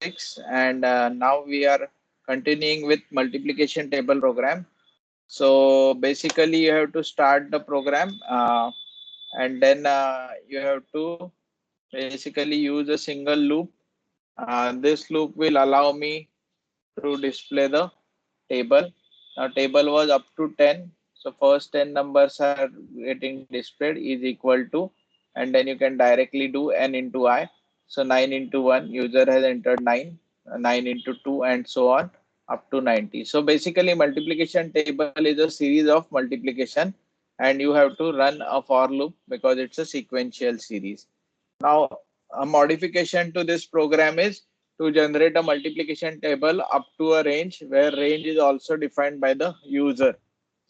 6, and now we are continuing with multiplication table program. So basically you have to start the program, and then you have to basically use a single loop. This loop will allow me to display the table. Now table was up to 10. So first 10 numbers are getting displayed is equal to, and then you can directly do n into I. So 9 into 1, user has entered 9, 9 into 2, and so on up to 90. So basically multiplication table is a series of multiplication, and you have to run a for loop because it's a sequential series. Now, a modification to this program is to generate a multiplication table up to a range where range is also defined by the user.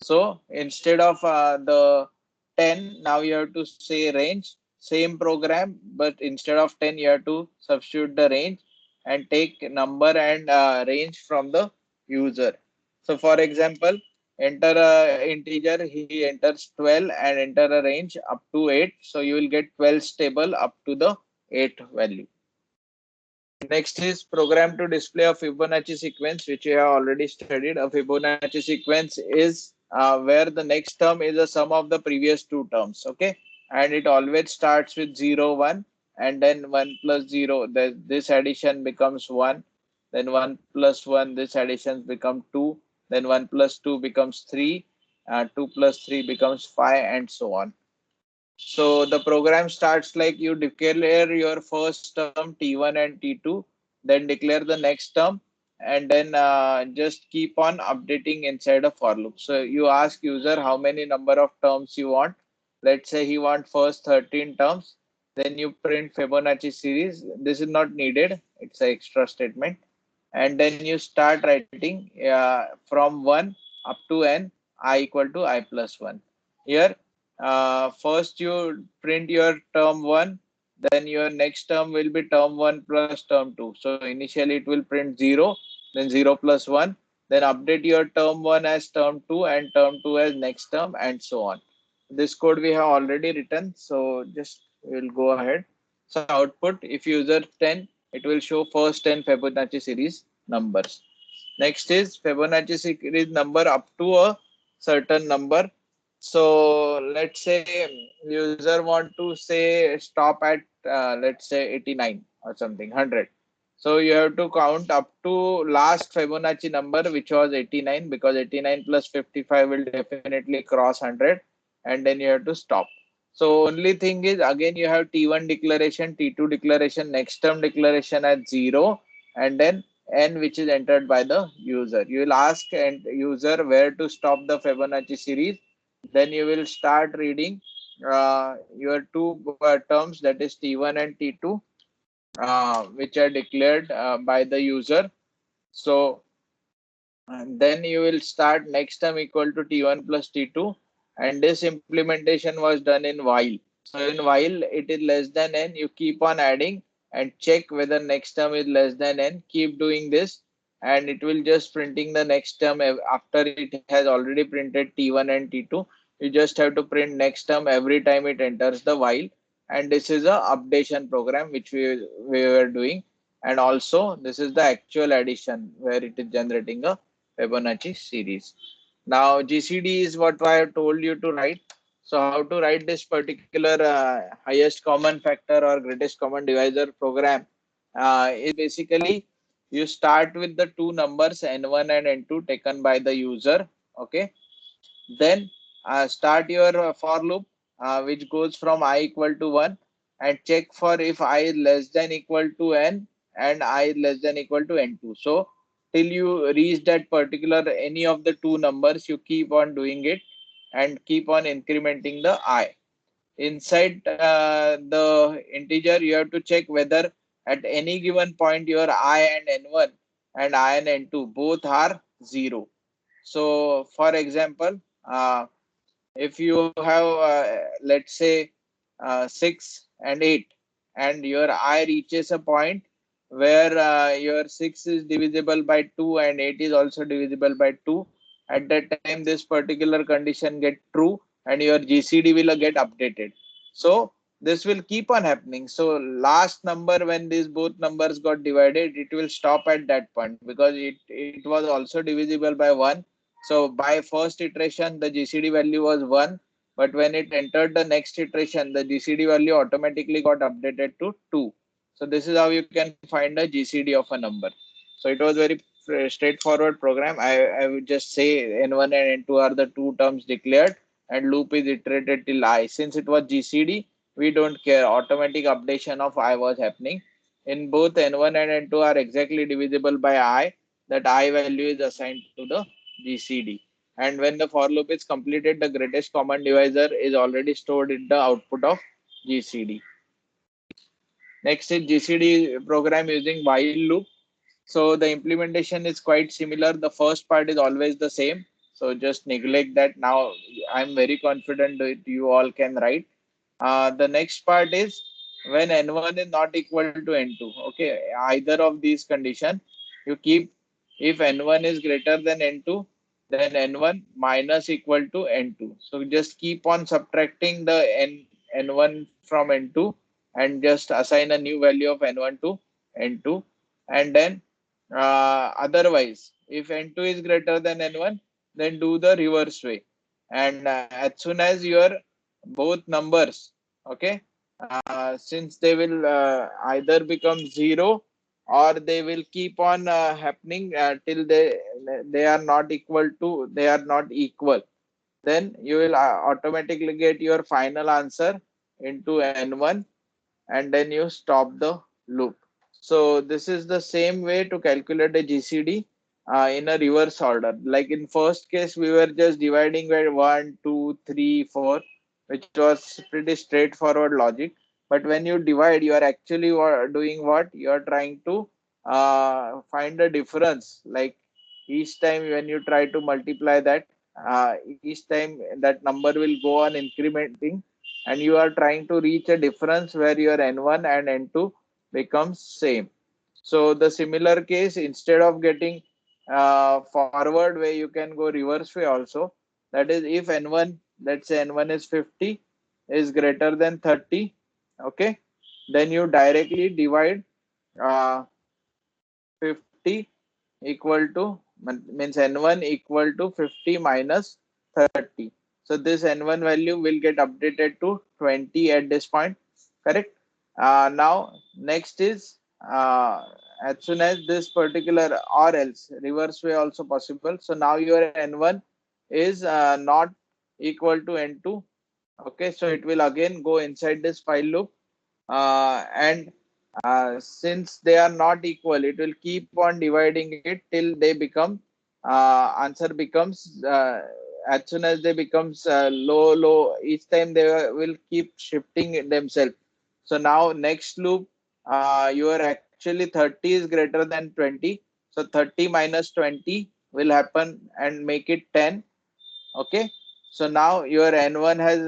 So instead of the 10, now you have to say range, same program, but instead of 10, you have to substitute the range and take number and range from the user. So for example, enter a integer, he enters 12 and enter a range up to 8. So you will get 12 stable up to the 8 value. Next is program to display a Fibonacci sequence, which we have already studied. A Fibonacci sequence is where the next term is a sum of the previous two terms. Okay, and it always starts with 0, 1, and then 1 plus 0. This addition becomes 1. Then 1 plus 1. This addition becomes 2. Then 1 plus 2 becomes 3. 2 plus 3 becomes 5, and so on. So the program starts like you declare your first term T1 and T2, then declare the next term, and then just keep on updating inside a for loop. So you ask user how many number of terms you want. Let's say he wants first 13 terms. Then you print Fibonacci series. This is not needed. It's an extra statement. And then you start writing from 1 up to n, I equal to I plus 1. Here first you print your term 1, then your next term will be term 1 plus term 2. So initially it will print 0, then 0 plus 1, then update your term 1 as term 2 and term 2 as next term, and so on. This code we have already written, so just we'll go ahead. So output, if user 10, it will show first 10 Fibonacci series numbers. Next is Fibonacci series number up to a certain number. So let's say user want to say stop at let's say 89 or something 100. So you have to count up to last Fibonacci number, which was 89, because 89 plus 55 will definitely cross 100, and then you have to stop. So only thing is, again you have T1 declaration, T2 declaration, next term declaration at 0, and then n, which is entered by the user. You will ask and user where to stop the Fibonacci series. Then you will start reading your two terms, that is T1 and T2, which are declared by the user. So and then you will start next term equal to T1 plus T2, and this implementation was done in while. So in while it is less than n, you keep on adding and check whether next term is less than n. Keep doing this, and it will just printing the next term after it has already printed T1 and T2. You just have to print next term every time it enters the while, and this is a updation program which we were doing, and also this is the actual addition where it is generating a Fibonacci series. Now GCD is what I have told you to write. So how to write this particular highest common factor or greatest common divisor program is basically you start with the two numbers n1 and n2 taken by the user. Okay, then start your for loop, which goes from I equal to 1, and check for if I is less than equal to n and I is less than equal to n2. So till you reach that particular any of the two numbers, you keep on doing it and keep on incrementing the I. Inside the integer, you have to check whether at any given point your I and n1 and I and n2 both are 0. So for example, if you have let's say 6 and 8, and your I reaches a point where your 6 is divisible by 2 and 8 is also divisible by 2, at that time this particular condition get true and your GCD will get updated. So this will keep on happening. So last number, when these both numbers got divided, it will stop at that point because it was also divisible by 1. So by first iteration, the GCD value was 1, but when it entered the next iteration, the GCD value automatically got updated to 2. So this is how you can find a GCD of a number. So it was very straightforward program. I would just say N1 and N2 are the two terms declared, and loop is iterated till I. Since it was GCD, we don't care. Automatic updation of I was happening. In both N1 and N2 are exactly divisible by I. That I value is assigned to the GCD. And when the for loop is completed, the greatest common divisor is already stored in the output of GCD. Next is GCD program using while loop. So the implementation is quite similar. The first part is always the same. So just neglect that. Now I'm very confident that you all can write. The next part is when N1 is not equal to N2. Okay, either of these condition, you keep, if N1 is greater than N2, then N1 minus equal to N2. So just keep on subtracting the N1 from N2 and just assign a new value of N1 to N2. And then otherwise, if N2 is greater than N1, then do the reverse way. And as soon as your both numbers, okay, since they will either become 0 or they will keep on happening till they are not equal to, they are not equal, then you will automatically get your final answer into N1, and then you stop the loop. So this is the same way to calculate a GCD in a reverse order. Like in first case, we were just dividing by 1, 2, 3, 4, which was pretty straightforward logic. But when you divide, you are actually doing what? You are trying to find a difference. Like each time when you try to multiply that, each time that number will go on incrementing, and you are trying to reach a difference where your N1 and N2 becomes same. So the similar case, instead of getting forward way, you can go reverse way also. That is, if N1, let's say N1 is 50, is greater than 30, okay, then you directly divide uh, 50 equal to, means N1 equal to 50 minus 30. So this N1 value will get updated to 20 at this point, correct? Now next is as soon as this particular, or else reverse way also possible. So now your N1 is not equal to N2. Okay, so it will again go inside this while loop, and since they are not equal, it will keep on dividing it till they become answer becomes as soon as they becomes low, each time they will keep shifting themselves. So now next loop, you are actually 30 is greater than 20. So 30 minus 20 will happen and make it 10. Okay, so now your N1 has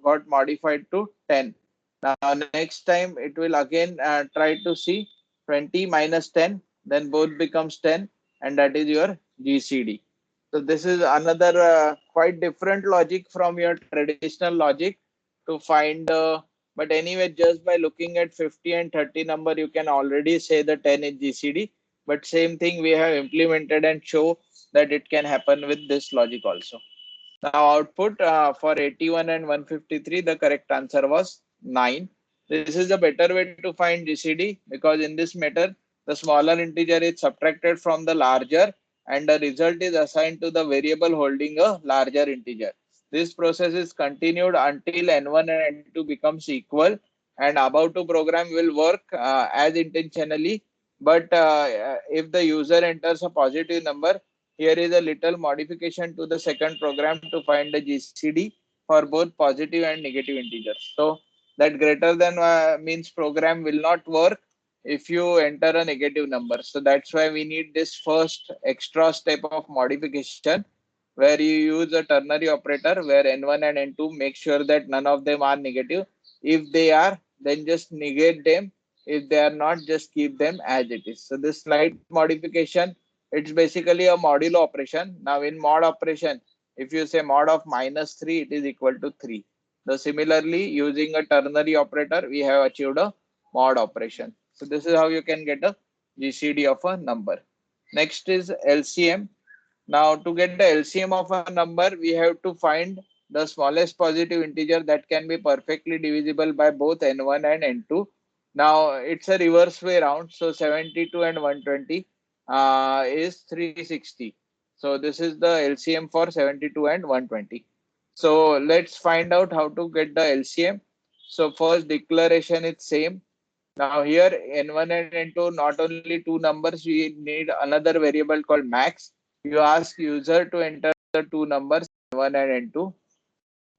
got modified to 10. Now next time it will again try to see 20 minus 10, then both becomes 10, and that is your GCD. So this is another quite different logic from your traditional logic to find but anyway, just by looking at 50 and 30 number, you can already say the 10 is GCD. But same thing we have implemented and show that it can happen with this logic also. Now output for 81 and 153, the correct answer was 9. This is a better way to find GCD because in this method, the smaller integer is subtracted from the larger and the result is assigned to the variable holding a larger integer. This process is continued until N1 and N2 becomes equal, and above to program will work as intentionally. But if the user enters a positive number, here is a little modification to the second program to find the GCD for both positive and negative integers. So that greater than means program will not work if you enter a negative number. So that's why we need this first extra step of modification where you use a ternary operator where N1 and N2 make sure that none of them are negative. If they are, then just negate them. If they are not, just keep them as it is. So this slight modification, it's basically a modulo operation. Now in mod operation, if you say mod of -3, it is equal to 3. Similarly, using a ternary operator, we have achieved a mod operation. So this is how you can get a GCD of a number. Next is LCM. Now to get the LCM of a number, we have to find the smallest positive integer that can be perfectly divisible by both n1 and n2. Now it's a reverse way round. So 72 and 120 is 360. So this is the LCM for 72 and 120. So let's find out how to get the LCM. So first declaration is same. Now here n1 and n2 not only two numbers, we need another variable called max. You ask user to enter the two numbers n1 and n2.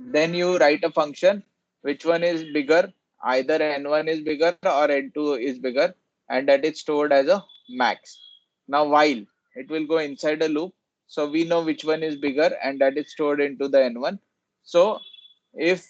Then you write a function which one is bigger, either n1 is bigger or n2 is bigger, and that is stored as a max. Now while it will go inside a loop, so we know which one is bigger and that is stored into the n1. So if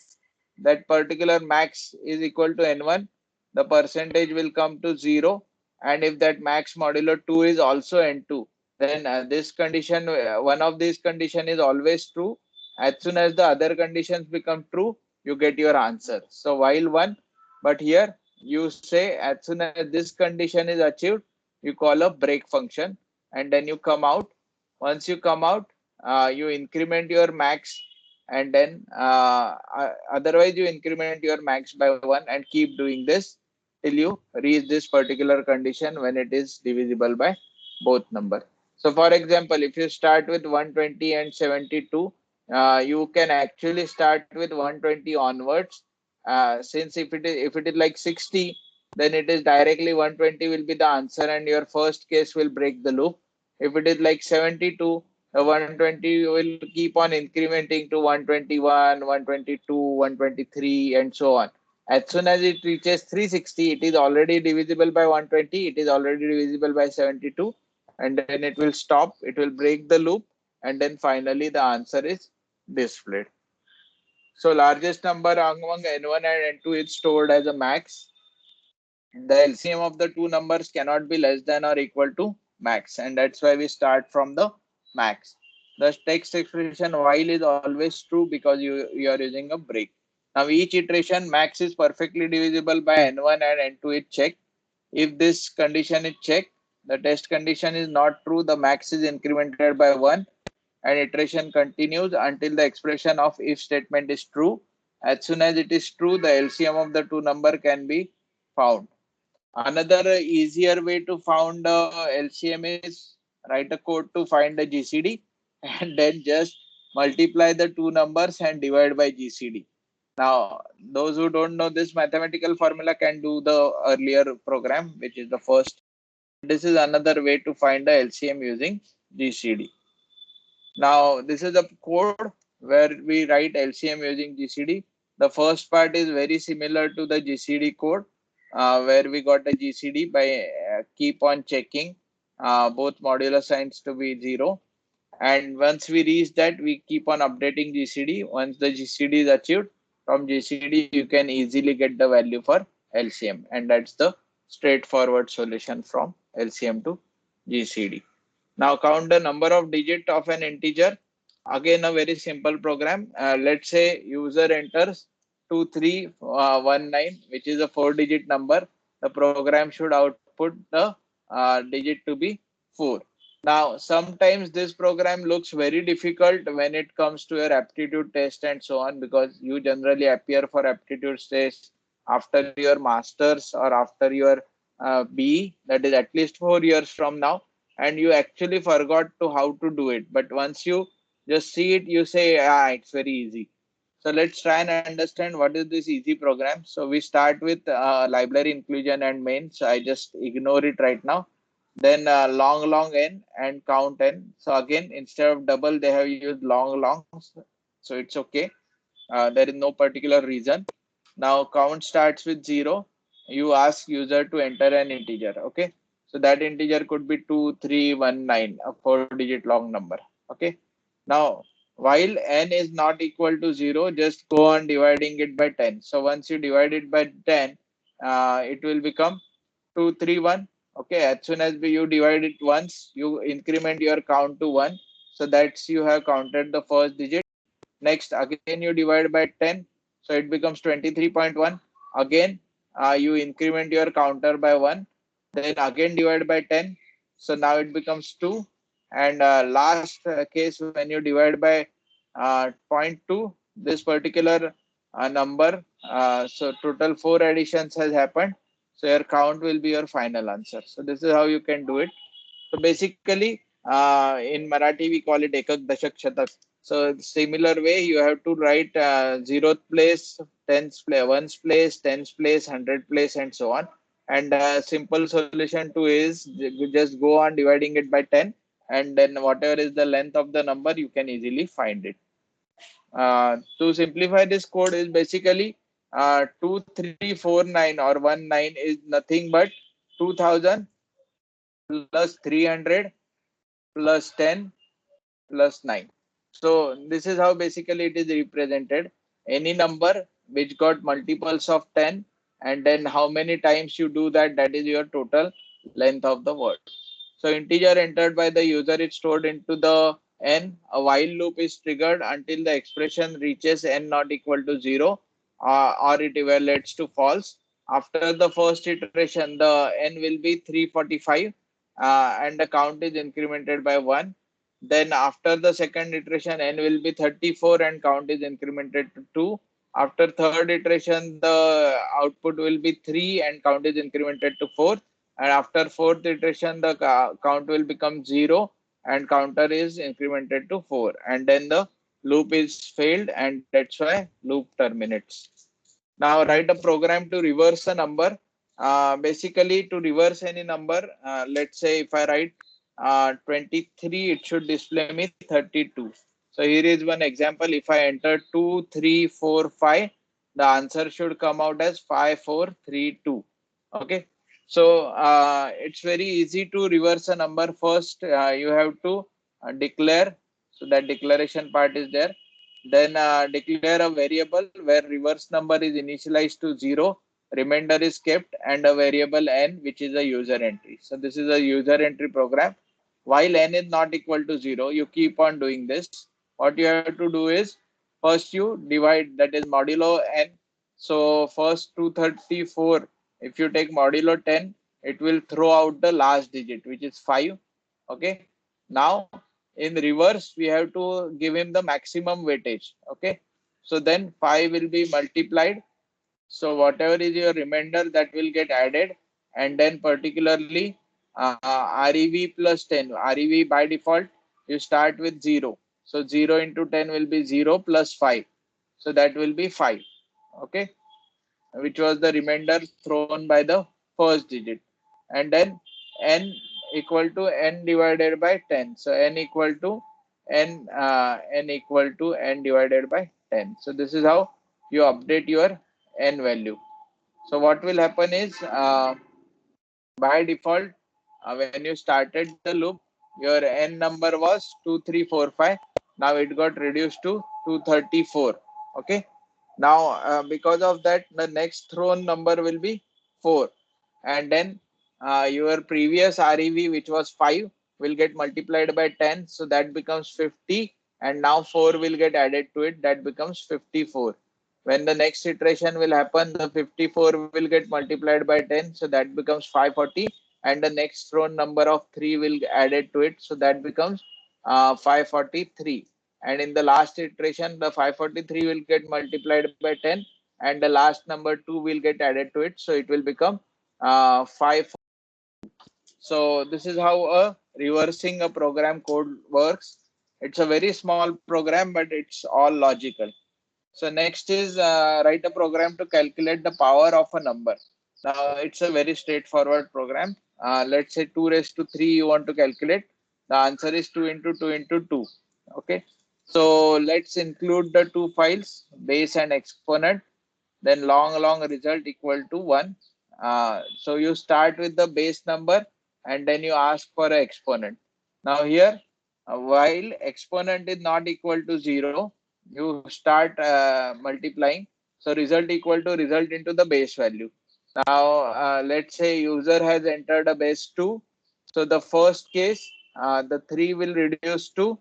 that particular max is equal to n1, the percentage will come to 0, and if that max modulo 2 is also n2, then this condition, one of these condition is always true. As soon as the other conditions become true, you get your answer. So while one, but here you say as soon as this condition is achieved, you call a break function, and then you come out. Once you come out, you increment your max, and then otherwise you increment your max by one and keep doing this till you reach this particular condition when it is divisible by both number. So for example, if you start with 120 and 72, you can actually start with 120 onwards. Since if it is like 60, then it is directly 120 will be the answer, and your first case will break the loop. If it is like 72, the 120 will keep on incrementing to 121, 122, 123, and so on. As soon as it reaches 360, it is already divisible by 120, it is already divisible by 72, and then it will stop, it will break the loop, and then finally the answer is displayed. So largest number among n1 and n2 is stored as a max. The LCM of the two numbers cannot be less than or equal to max, and that's why we start from the max. The text expression while is always true because you are using a break. Now each iteration max is perfectly divisible by n1 and n2 is checked. If this condition is checked, the test condition is not true, the max is incremented by 1, and iteration continues until the expression of if statement is true. As soon as it is true, the LCM of the two number can be found. Another easier way to find LCM is write a code to find the GCD and then just multiply the two numbers and divide by GCD. Now, those who don't know this mathematical formula can do the earlier program, which is the first. This is another way to find the LCM using GCD. Now, this is a code where we write LCM using GCD. The first part is very similar to the GCD code, where we got the GCD by keep on checking both modular signs to be 0. And once we reach that, we keep on updating GCD. Once the GCD is achieved, from GCD, you can easily get the value for LCM. And that's the straightforward solution from LCM to GCD. Now count the number of digits of an integer. Again, a very simple program. Let's say user enters 2319, which is a 4-digit number. The program should output the digit to be 4. Now, sometimes this program looks very difficult when it comes to your aptitude test and so on, because you generally appear for aptitude test after your masters or after your BE, that is at least 4 years from now, and you actually forgot to how to do it. But once you just see it, you say, ah, it's very easy. So let's try and understand what is this easy program. So we start with library inclusion and main. So I just ignore it right now. Then long n and count n. So again, instead of double, they have used longs. So it's okay. There is no particular reason. Now count starts with 0. You ask user to enter an integer. Okay. So that integer could be 2319, a 4-digit long number. Okay. Now, while n is not equal to 0, just go on dividing it by 10. So once you divide it by 10, it will become 231. Okay, as soon as you divide it once, you increment your count to 1. So that's you have counted the first digit. Next, again you divide by 10. So it becomes 23.1. Again, you increment your counter by 1, then again divide by 10. So now it becomes 2. And last case, when you divide by zero point 0.2, this particular number, so total 4 additions has happened. So your count will be your final answer. So this is how you can do it. So basically, in Marathi we call it Ekak Dashak Shatak. So similar way, you have to write zeroth place, tenth place, ones place, tenth place, 100 place, and so on. And simple solution to is you just go on dividing it by 10, and then whatever is the length of the number, you can easily find it. To simplify this code is basically 2349 or 19 is nothing but 2000 plus 300 plus 10 plus 9. So this is how basically it is represented. Any number which got multiples of 10, and then how many times you do that, that is your total length of the word. So integer entered by the user is stored into the n. A while loop is triggered until the expression reaches n not equal to 0, or it evaluates to false. After the first iteration, the n will be 345, and the count is incremented by 1. Then after the second iteration, n will be 34 and count is incremented to 2. After third iteration, the output will be 3 and count is incremented to 4. And after fourth iteration, the count will become 0 and counter is incremented to 4. And then the loop is failed, and that's why loop terminates. Now write a program to reverse a number. Basically, to reverse any number, let's say if I write 23, it should display me 32. So here is one example. If I enter 2, 3, 4, 5, the answer should come out as 5, 4, 3, 2. Okay. So it's very easy to reverse a number. First, you have to declare. So that declaration part is there. Then declare a variable where reverse number is initialized to 0, remainder is kept, and a variable n, which is a user entry. So this is a user entry program. While n is not equal to 0, you keep on doing this. What you have to do is first you divide, that is modulo n. So first 234, if you take modulo 10, it will throw out the last digit, which is 5. Okay. Now in reverse, we have to give him the maximum weightage. Okay. So then 5 will be multiplied. So whatever is your remainder, that will get added. And then particularly REV plus 10. REV by default, you start with 0. So 0 into 10 will be 0 plus 5. So that will be 5. Okay. Which was the remainder thrown by the first digit. And then n equal to n divided by 10. So n equal to n equal to n divided by 10. So this is how you update your n value. So what will happen is by default, when you started the loop, your n number was 2345. Now it got reduced to 234. Okay. Now because of that, the next thrown number will be 4, and then your previous REV, which was 5, will get multiplied by 10, so that becomes 50, and now 4 will get added to it, that becomes 54. When the next iteration will happen, the 54 will get multiplied by 10, so that becomes 540, and the next thrown number of 3 will added to it, so that becomes 543. And in the last iteration, the 543 will get multiplied by 10, and the last number 2 will get added to it, so it will become 5. So this is how a reversing a program code works. It's a very small program, but it's all logical. So next is write a program to calculate the power of a number. Now it's a very straightforward program. Let's say 2 raised to 3 you want to calculate. The answer is 2 into 2 into 2. Okay. So let's include the two files, base and exponent. Then long result equal to 1. So you start with the base number and then you ask for an exponent. Now here, while exponent is not equal to 0, you start multiplying. So result equal to result into the base value. Now let's say user has entered a base 2. So the first case, the 3 will reduce to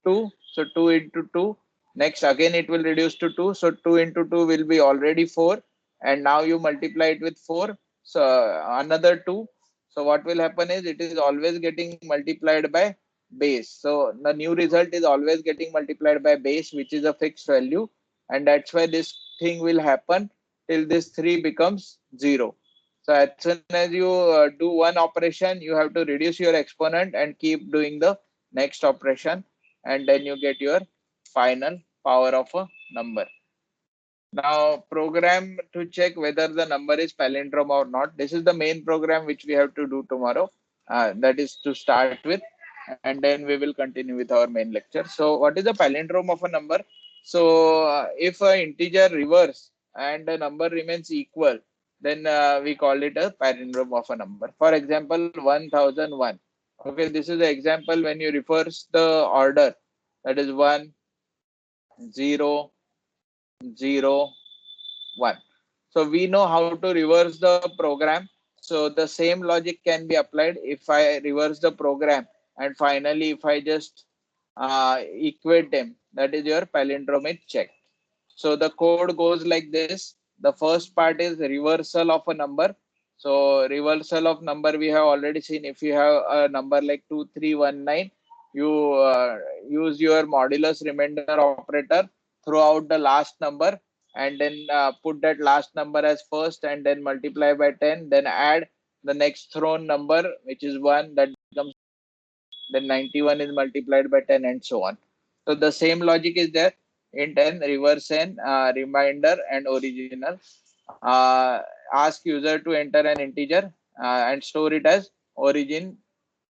2. So 2 into 2. Next again it will reduce to 2. So 2 into 2 will be already 4, and now you multiply it with 4. So another 2. So what will happen is it is always getting multiplied by base. So the new result is always getting multiplied by base, which is a fixed value, and that's why this thing will happen till this 3 becomes 0. So as soon as you do one operation, you have to reduce your exponent and keep doing the next operation, and then you get your final power of a number. Now program to check whether the number is palindrome or not. This is the main program which we have to do tomorrow. That is to start with, and then we will continue with our main lecture. So what is the palindrome of a number? So if an integer reverse and the number remains equal, then we call it a palindrome of a number. For example, 1001. Okay, this is the example when you reverse the order, that is 1, 0, 0, 1. So we know how to reverse the program. So the same logic can be applied if I reverse the program, and finally if I just equate them, that is your palindrome is checked. So the code goes like this. The first part is reversal of a number. So reversal of number we have already seen. If you have a number like 2319, you use your modulus remainder operator throughout the last number, and then put that last number as first, and then multiply by 10, then add the next thrown number, which is 1, that becomes, then 91 is multiplied by 10, and so on. So the same logic is there in 10, reverse n, reminder, and original. Ask user to enter an integer and store it as origin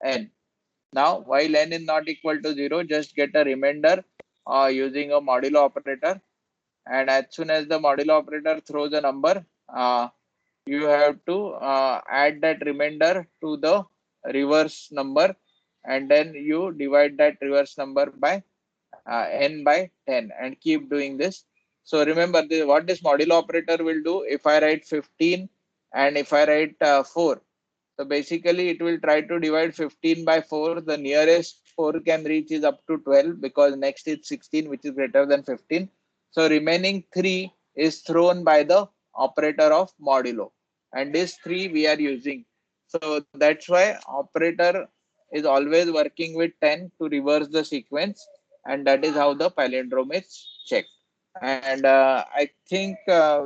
n. Now, while n is not equal to 0, just get a remainder using a modulo operator. And as soon as the modulo operator throws a number, you have to add that remainder to the reverse number, and then you divide that reverse number by n by 10, and keep doing this. So remember this, what this modulo operator will do. If I write 15 and if I write 4, so basically it will try to divide 15 by 4. The nearest 4 can reach is up to 12, because next is 16, which is greater than 15. So remaining 3 is thrown by the operator of modulo, and this 3 we are using. So that's why operator is always working with 10 to reverse the sequence, and that is how the palindrome is checked. And I think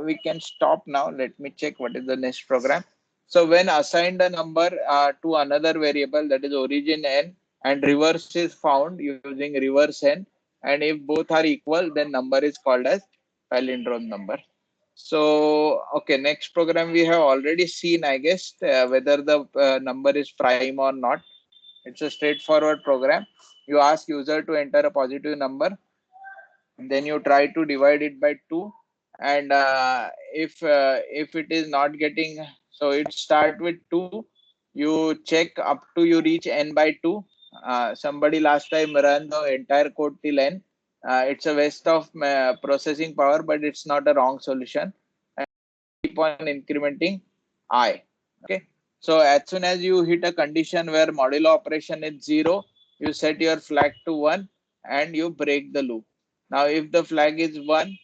we can stop now. Let me check what is the next program. So when assigned a number to another variable, that is origin n, and reverse is found using reverse n, and if both are equal, then number is called as palindrome number. So okay, next program we have already seen, I guess, whether the number is prime or not. It's a straightforward program. You ask user to enter a positive number, and then you try to divide it by 2, and if it is not getting, so it start with 2, you check up to you reach n by 2. Somebody last time ran the entire code till n. It's a waste of processing power, but it's not a wrong solution. And keep on incrementing I. Okay, so as soon as you hit a condition where modulo operation is 0, you set your flag to 1 and you break the loop. Now if the flag is 1,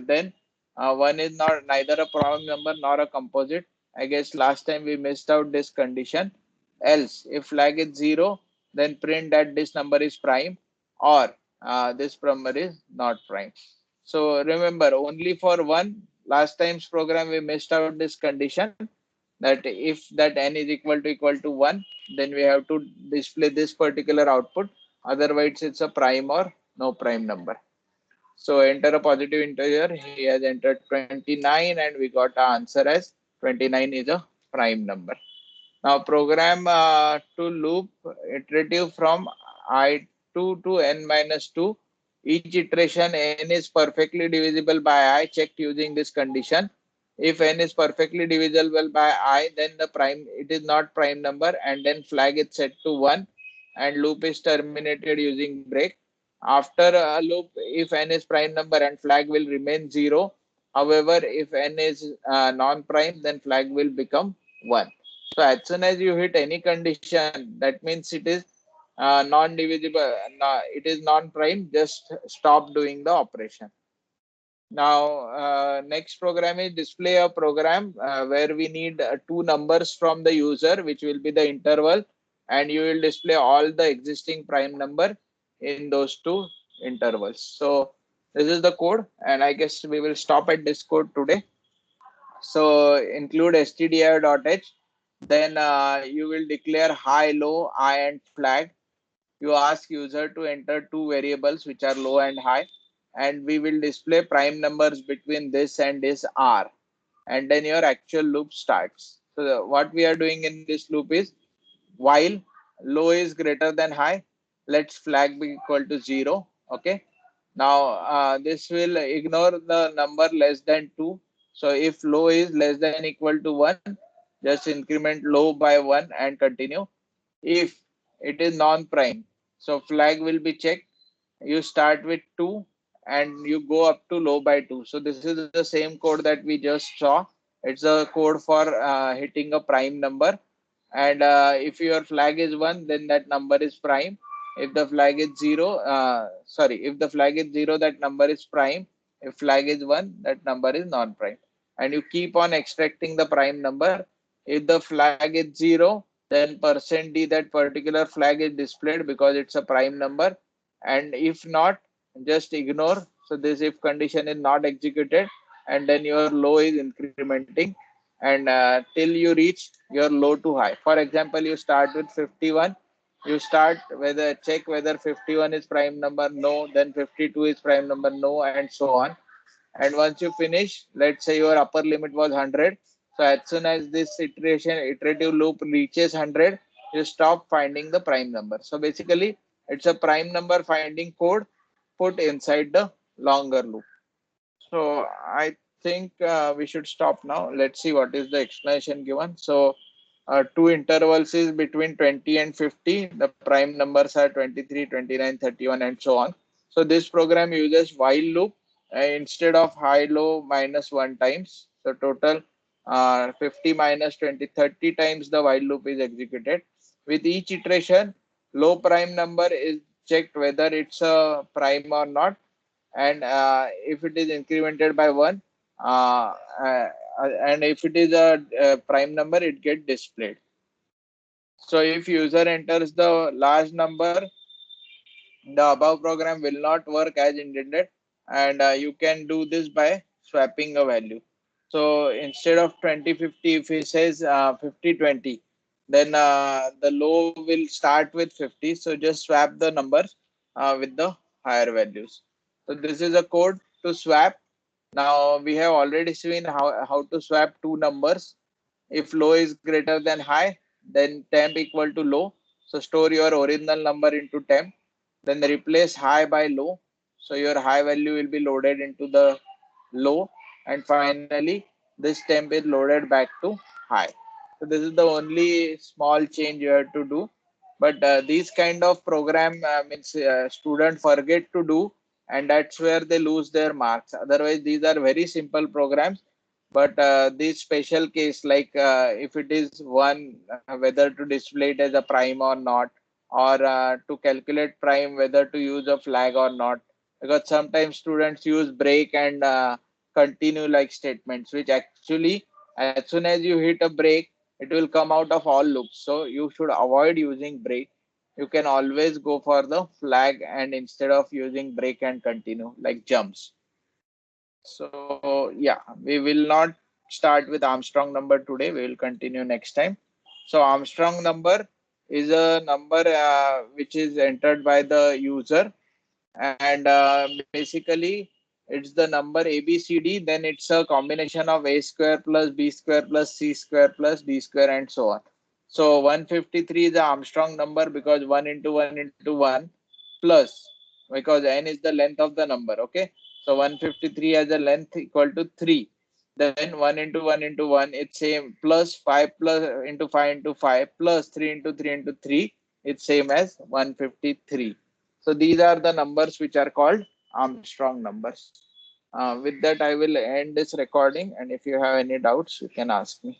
then 1 is not neither a prime number nor a composite. I guess last time we missed out this condition. Else, if flag is 0, then print that this number is prime, or this number is not prime. So remember, only for 1, last time's program we missed out this condition, that if that n is equal to 1, then we have to display this particular output. Otherwise, it's a prime or no prime number. So enter a positive integer. He has entered 29, and we got our answer as 29 is a prime number. Now program to loop iterative from I2 to n minus 2. Each iteration n is perfectly divisible by I, checked using this condition. If n is perfectly divisible by I, then the prime, it is not prime number, and then flag is set to 1, and loop is terminated using break. After a loop, if n is prime number and flag will remain 0. However, if n is non-prime, then flag will become 1. So as soon as you hit any condition, that means it is non-divisible, it is non-prime, just stop doing the operation. Now, next program is display a program where we need two numbers from the user, which will be the interval, and you will display all the existing prime number in those two intervals. So this is the code, and I guess we will stop at this code today. So include stdio.h, then you will declare high, low, I, and flag. You ask user to enter two variables which are low and high, and we will display prime numbers between this and this R, and then your actual loop starts. So what we are doing in this loop is, while low is greater than high, let's flag be equal to 0. Okay, now this will ignore the number less than 2. So if low is less than equal to 1, just increment low by 1 and continue. If it is non-prime, so flag will be checked. You start with 2 and you go up to low by 2. So this is the same code that we just saw. It's a code for hitting a prime number. And if your flag is 1, then that number is prime. If the flag is 0, if the flag is 0, that number is prime. If flag is 1, that number is non-prime. And you keep on extracting the prime number. If the flag is 0, then %d, that particular flag is displayed because it's a prime number. And if not, just ignore. So this if condition is not executed, and then your low is incrementing, and till you reach your low to high. For example, you start with 51. You start whether check whether 51 is prime number, no, then 52 is prime number, no, and so on. And once you finish, let's say your upper limit was 100. So as soon as this iterative loop reaches 100, you stop finding the prime number. So basically, it's a prime number finding code put inside the longer loop. So I think we should stop now. Let's see what is the explanation given. So two intervals is between 20 and 50. The prime numbers are 23, 29, 31, and so on. So this program uses while loop instead of high low minus 1 times. So total 50 minus 20, 30 times the while loop is executed. With each iteration, low prime number is checked whether it's a prime or not, and if it is incremented by 1, uh, uh, and if it is a prime number, it gets displayed. So if user enters the large number, the above program will not work as intended, and you can do this by swapping a value. So instead of 2050, if he says 5020, then the low will start with 50. So just swap the numbers with the higher values. So this is a code to swap. Now we have already seen how to swap two numbers. If low is greater than high, then temp equal to low. So store your original number into temp, then replace high by low. So your high value will be loaded into the low, and finally this temp is loaded back to high. So this is the only small change you have to do. But these kind of program means student forget to do, and that's where they lose their marks. Otherwise, these are very simple programs. But this special case, like if it is one, whether to display it as a prime or not, or to calculate prime, whether to use a flag or not, because sometimes students use break and continue like statements, which actually as soon as you hit a break, it will come out of all loops. So you should avoid using break. You can always go for the flag, and instead of using break and continue like jumps. So yeah, we will not start with Armstrong number today. We will continue next time. So Armstrong number is a number which is entered by the user, and basically it's the number ABCD. Then it's a combination of A square plus B square plus C square plus D square and so on. So 153 is the Armstrong number because 1 into 1 into 1 plus, because n is the length of the number. Okay, so 153 has a length equal to 3. Then 1 into 1 into 1, it's same, plus 5 plus into 5 into 5 plus 3 into 3 into 3, it's same as 153. So these are the numbers which are called Armstrong numbers. With that, I will end this recording, and if you have any doubts, you can ask me.